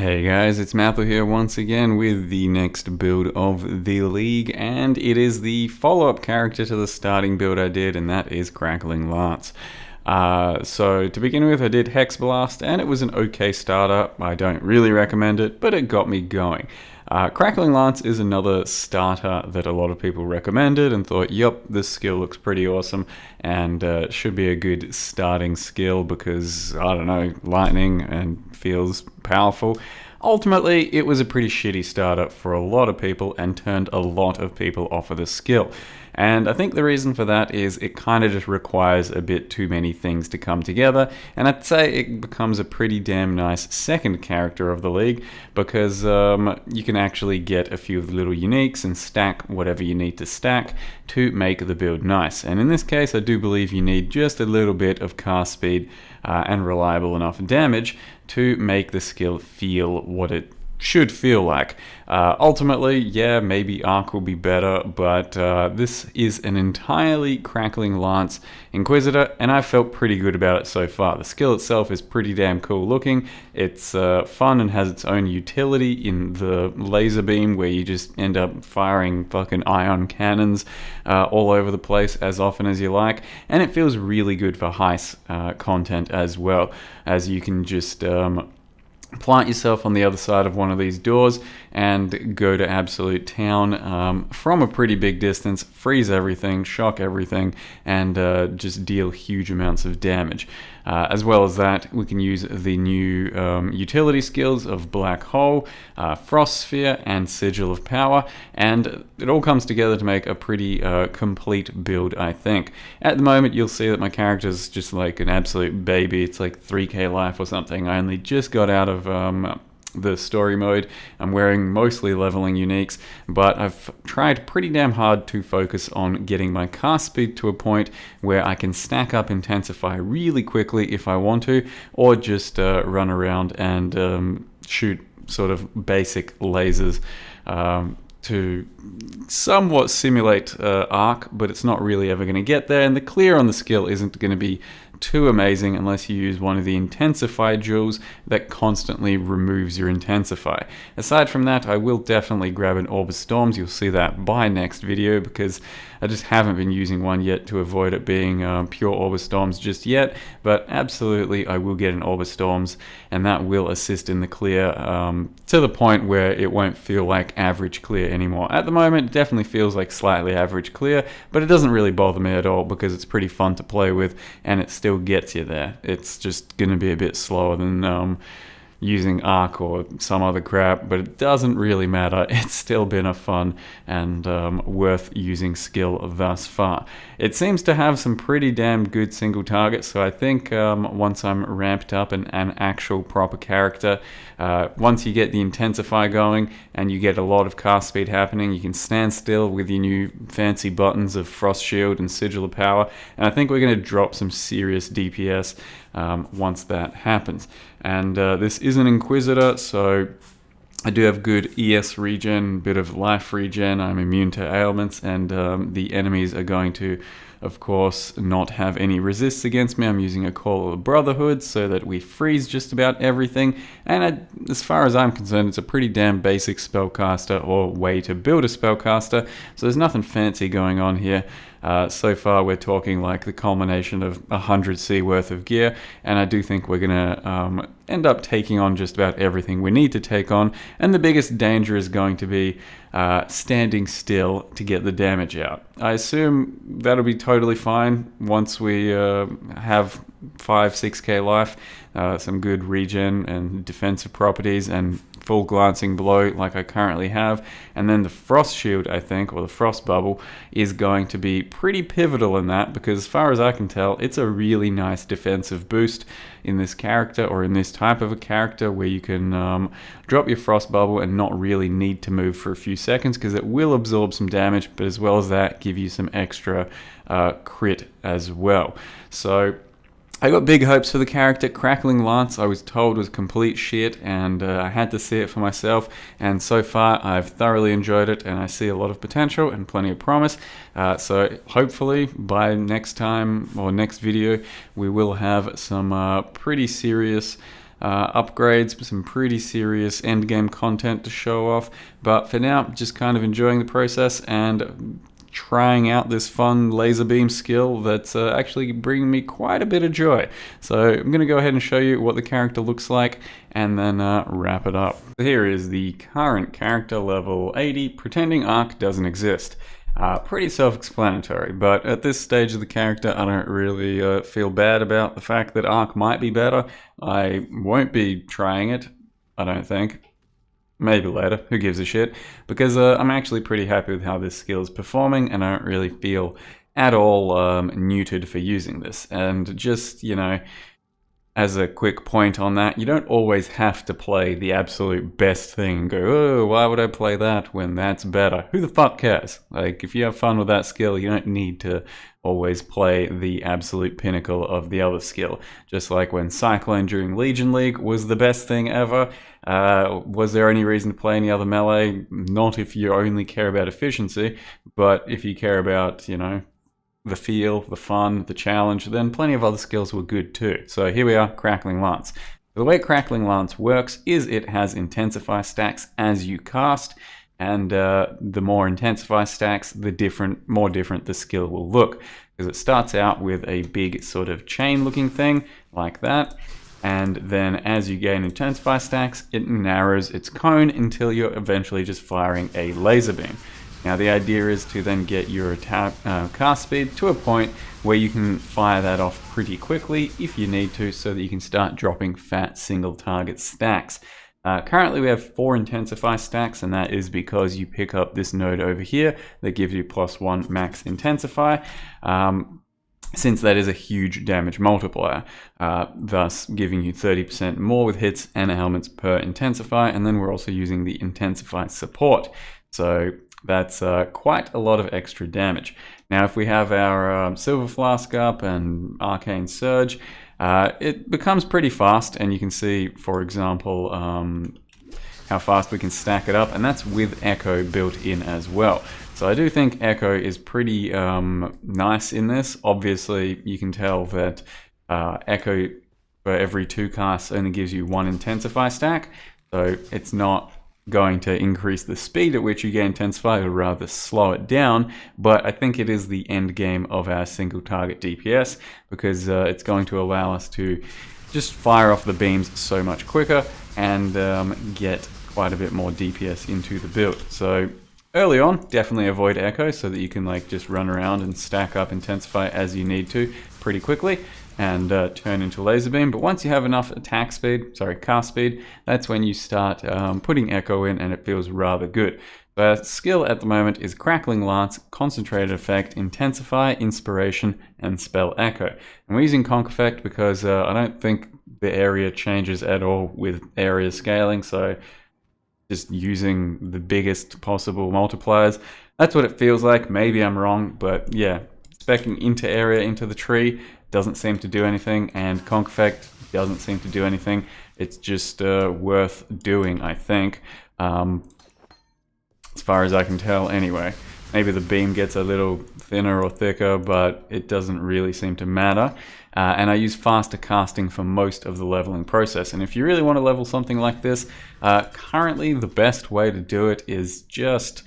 Hey guys, it's Mathel here once again with the next build of the league, and it is the follow-up character to the starting build I did, and that is Crackling Lance. So to begin with, I did Hex Blast, and it was an okay starter. I don't really recommend it, but it got me going. Crackling Lance is another starter that a lot of people recommended and thought, yep, this skill looks pretty awesome and should be a good starting skill because, I don't know, lightning and feels powerful. Ultimately, it was a pretty shitty starter for a lot of people and turned a lot of people off of the skill. And I think the reason for that is it kind of just requires a bit too many things to come together, and I'd say it becomes a pretty damn nice second character of the league because you can actually get a few of the little uniques and stack whatever you need to stack to make the build nice. And in this case, I do believe you need just a little bit of cast speed and reliable enough damage to make the skill feel what it should feel like. Ultimately, yeah, maybe Arc will be better, but this is an entirely Crackling Lance Inquisitor, and I felt pretty good about it so far. The skill itself is pretty damn cool looking. It's fun and has its own utility in the laser beam, where you just end up firing fucking ion cannons all over the place as often as you like, and it feels really good for heist content as well, as you can just plant yourself on the other side of one of these doors and go to absolute town from a pretty big distance, freeze everything, shock everything, and just deal huge amounts of damage. As well as that, we can use the new utility skills of Black Hole, Frost Sphere, and Sigil of Power, and it all comes together to make a pretty complete build, I think. At the moment, you'll see that my character's just like an absolute baby. It's like 3k life or something. I only just got out of the story mode. I'm wearing mostly leveling uniques, but I've tried pretty damn hard to focus on getting my cast speed to a point where I can stack up Intensify really quickly if I want to, or just run around and shoot sort of basic lasers to somewhat simulate Arc, but it's not really ever going to get there, and the clear on the skill isn't going to be too amazing unless you use one of the Intensify jewels that constantly removes your Intensify. Aside from that, I will definitely grab an Orb of Storms. You'll see that by next video because I just haven't been using one yet to avoid it being pure Orb of Storms just yet, but absolutely I will get an Orb of Storms, and that will assist in the clear to the point where it won't feel like average clear anymore. At the moment, it definitely feels like slightly average clear, but it doesn't really bother me at all because it's pretty fun to play with and it still gets you there. It's just going to be a bit slower than using Arc or some other crap, but it doesn't really matter. It's still been a fun and worth using skill thus far. It seems to have some pretty damn good single targets, so I think once I'm ramped up and an actual proper character, once you get the Intensify going and you get a lot of cast speed happening, you can stand still with your new fancy buttons of Frost Shield and Sigil of Power, and I think we're going to drop some serious DPS once that happens. And this is an Inquisitor, so I do have good ES regen, bit of life regen, I'm immune to ailments, and the enemies are going to, of course, not have any resists against me. I'm using a Call of the Brotherhood so that we freeze just about everything, and as far as I'm concerned, it's a pretty damn basic spellcaster or way to build a spellcaster, so there's nothing fancy going on here. So far we're talking like the culmination of 100C worth of gear, and I do think we're gonna end up taking on just about everything we need to take on, and the biggest danger is going to be standing still to get the damage out. I assume that'll be totally fine once we have 5-6k life, some good regen and defensive properties, and full glancing blow like I currently have, and then the Frost Shield, I think, or the Frost Bubble, is going to be pretty pivotal in that, because as far as I can tell, it's a really nice defensive boost in this character, or in this type of a character, where you can drop your Frost Bubble and not really need to move for a few seconds, because it will absorb some damage, but as well as that, give you some extra crit as well. So I got big hopes for the character. Crackling Lance, I was told, was complete shit, and I had to see it for myself, and so far I've thoroughly enjoyed it, and I see a lot of potential and plenty of promise. So hopefully by next time, or next video, we will have some pretty serious upgrades, some pretty serious endgame content to show off. But for now, just kind of enjoying the process and trying out this fun laser beam skill that's actually bringing me quite a bit of joy. So I'm going to go ahead and show you what the character looks like and then wrap it up. Here is the current character, level 80, pretending Arc doesn't exist. Pretty self-explanatory, but at this stage of the character, I don't really feel bad about the fact that Arc might be better. I won't be trying it, I don't think. Maybe later, who gives a shit, because I'm actually pretty happy with how this skill is performing, and I don't really feel at all neutered for using this. And just, you know, as a quick point on that, you don't always have to play the absolute best thing and go, oh, why would I play that when that's better? Who the fuck cares? Like, if you have fun with that skill, you don't need to always play the absolute pinnacle of the other skill. Just like when Cyclone during Legion League was the best thing ever, was there any reason to play any other melee? Not if you only care about efficiency, but if you care about, you know, the feel, the fun, the challenge, then plenty of other skills were good too. So here we are, Crackling Lance. The way Crackling Lance works is it has intensify stacks as you cast, and the more intensify stacks, the more different the skill will look. Because it starts out with a big sort of chain looking thing like that, and then as you gain intensify stacks, it narrows its cone until you're eventually just firing a laser beam. Now the idea is to then get your cast speed to a point where you can fire that off pretty quickly if you need to, so that you can start dropping fat single target stacks. Currently we have 4 intensify stacks, and that is because you pick up this node over here that gives you +1 max intensify, since that is a huge damage multiplier, thus giving you 30% more with hits and elements per intensify. And then we're also using the intensify support, so that's quite a lot of extra damage. Now if we have our Silver Flask up and Arcane Surge, it becomes pretty fast, and you can see, for example, how fast we can stack it up, and that's with Echo built in as well. So I do think Echo is pretty nice in this. Obviously you can tell that Echo for every 2 casts only gives you 1 intensify stack, so it's not going to increase the speed at which you get intensify, or rather slow it down. But I think it is the end game of our single target DPS, because it's going to allow us to just fire off the beams so much quicker and get quite a bit more DPS into the build. So early on, definitely avoid Echo so that you can like just run around and stack up intensify as you need to pretty quickly and turn into laser beam. But once you have enough cast speed, that's when you start putting Echo in, and it feels rather good. The skill at the moment is Crackling Lance, Concentrated Effect, Intensify, Inspiration, and Spell Echo. And we're using Conc Effect because I don't think the area changes at all with area scaling, so just using the biggest possible multipliers. That's what it feels like. Maybe I'm wrong, but yeah, speccing into area into the tree doesn't seem to do anything, and Conc Effect doesn't seem to do anything. It's just worth doing, I think, as far as I can tell anyway. Maybe the beam gets a little thinner or thicker, but it doesn't really seem to matter. And I use faster casting for most of the leveling process. And if you really want to level something like this, currently the best way to do it is just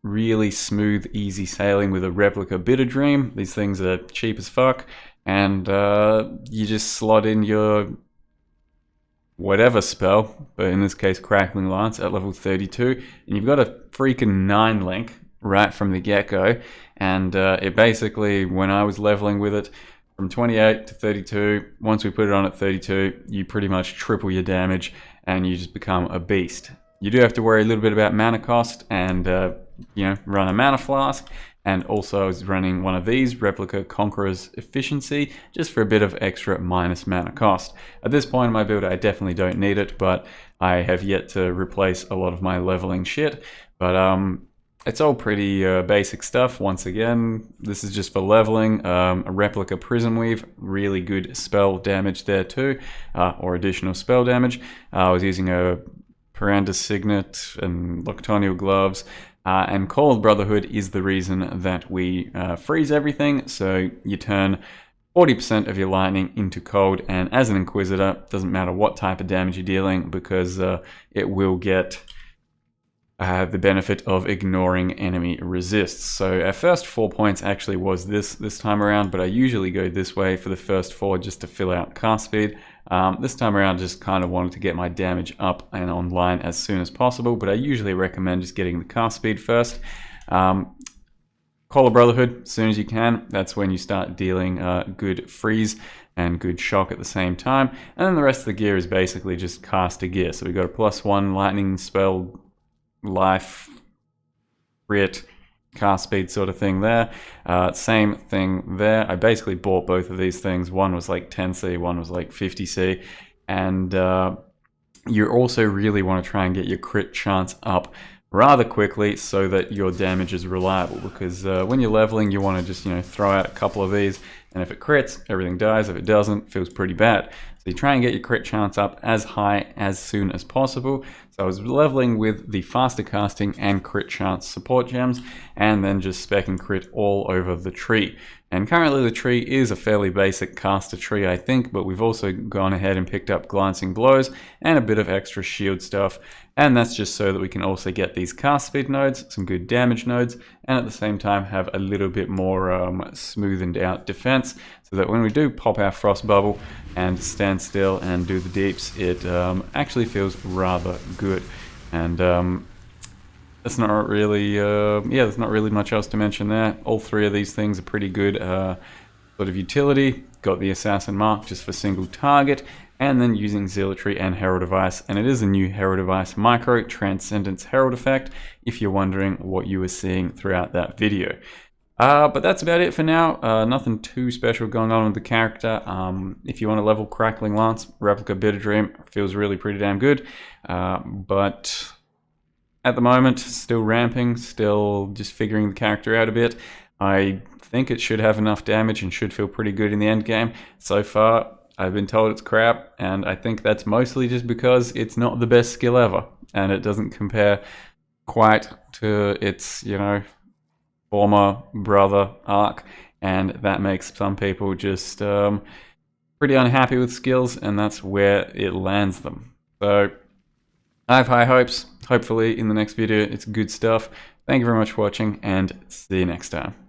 really smooth, easy sailing with a Replica Bitterdream. These things are cheap as fuck, and you just slot in your whatever spell, but in this case Crackling Lance at level 32, and you've got a freaking 9 link right from the get-go. And it basically, when I was leveling with it from 28 to 32, once we put it on at 32, you pretty much triple your damage and you just become a beast. You do have to worry a little bit about mana cost and you know, run a mana flask. And also I was running one of these, Replica Conqueror's Efficiency, just for a bit of extra minus mana cost. At this point in my build, I definitely don't need it, but I have yet to replace a lot of my leveling shit. But it's all pretty basic stuff. Once again, this is just for leveling. A Replica Prism Weave, really good spell damage there too, or additional spell damage. I was using a Piranda's Signet and Loctonial Gloves. And Call of Brotherhood is the reason that we freeze everything. So you turn 40% of your lightning into cold, and as an Inquisitor, doesn't matter what type of damage you're dealing, because it will get the benefit of ignoring enemy resists. So our first 4 points actually was this time around, but I usually go this way for the first 4 just to fill out cast speed. This time around, just kind of wanted to get my damage up and online as soon as possible, but I usually recommend just getting the cast speed first. Call a Brotherhood as soon as you can. That's when you start dealing good freeze and good shock at the same time. And then the rest of the gear is basically just caster gear. So we've got a +1 lightning spell, life, crit, cast speed sort of thing there. Same thing there. I basically bought both of these things. One was like 10C, one was like 50C. And you also really want to try and get your crit chance up rather quickly so that your damage is reliable, because when you're leveling, you want to just throw out a couple of these, and if it crits, everything dies. If it doesn't, it feels pretty bad. So you try and get your crit chance up as high as soon as possible. So I was leveling with the faster casting and crit chance support gems, and then just spec and crit all over the tree. And currently the tree is a fairly basic caster tree, I think, but we've also gone ahead and picked up glancing blows and a bit of extra shield stuff. And that's just so that we can also get these cast speed nodes, some good damage nodes, and at the same time have a little bit more smoothened out defense, so that when we do pop our frost bubble and stand still and do the deeps, it actually feels rather good. And that's not really, there's not really much else to mention there. All 3 of these things are pretty good sort of utility. Got the Assassin Mark just for single target, and then using Zealotry and Herald of Ice. And it is a new Herald of Ice Micro Transcendence Herald effect, if you're wondering what you were seeing throughout that video. But that's about it for now. Nothing too special going on with the character. If you want to level Crackling Lance, Replica Bitterdream feels really pretty damn good. But at the moment, still ramping, still just figuring the character out a bit. I think it should have enough damage and should feel pretty good in the end game. So far, I've been told it's crap, and I think that's mostly just because it's not the best skill ever, and it doesn't compare quite to its, former brother arc, and that makes some people just pretty unhappy with skills, and that's where it lands them. So I have high hopes. Hopefully in the next video it's good stuff. Thank you very much for watching, and see you next time.